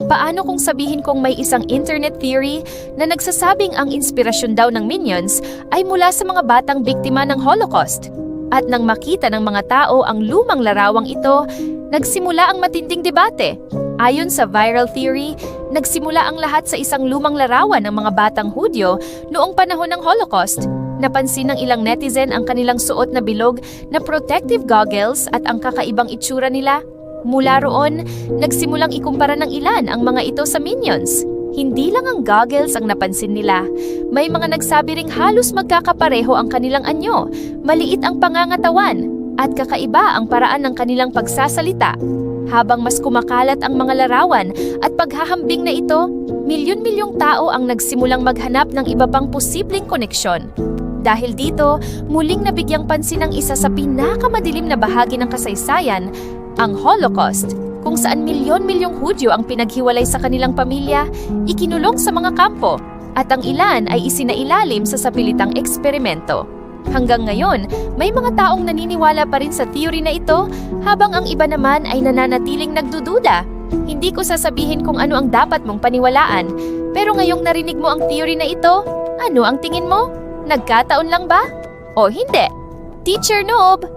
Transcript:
Paano kung sabihin kong may isang internet theory na nagsasabing ang inspirasyon daw ng Minions ay mula sa mga batang biktima ng Holocaust? At nang makita ng mga tao ang lumang larawang ito, nagsimula ang matinding debate. Ayon sa viral theory, nagsimula ang lahat sa isang lumang larawan ng mga batang Hudyo noong panahon ng Holocaust. Napansin ng ilang netizen ang kanilang suot na bilog na protective goggles at ang kakaibang itsura nila. Mula roon, nagsimulang ikumpara ng ilan ang mga ito sa Minions. Hindi lang ang goggles ang napansin nila. May mga nagsabi ring halos magkakapareho ang kanilang anyo, maliit ang pangangatawan, at kakaiba ang paraan ng kanilang pagsasalita. Habang mas kumakalat ang mga larawan at paghahambing na ito, milyon-milyong tao ang nagsimulang maghanap ng iba pang posibleng koneksyon. Dahil dito, muling nabigyang pansin ang isa sa pinakamadilim na bahagi ng kasaysayan, ang Holocaust, kung saan milyon-milyong Hudyo ang pinaghiwalay sa kanilang pamilya, ikinulong sa mga kampo, at ang ilan ay isinailalim sa sapilitang eksperimento. Hanggang ngayon, may mga taong naniniwala pa rin sa theory na ito, habang ang iba naman ay nananatiling nagdududa. Hindi ko sasabihin kung ano ang dapat mong paniwalaan, pero ngayong narinig mo ang theory na ito, ano ang tingin mo? Nagkataon lang ba? O hindi? Teacher Noob!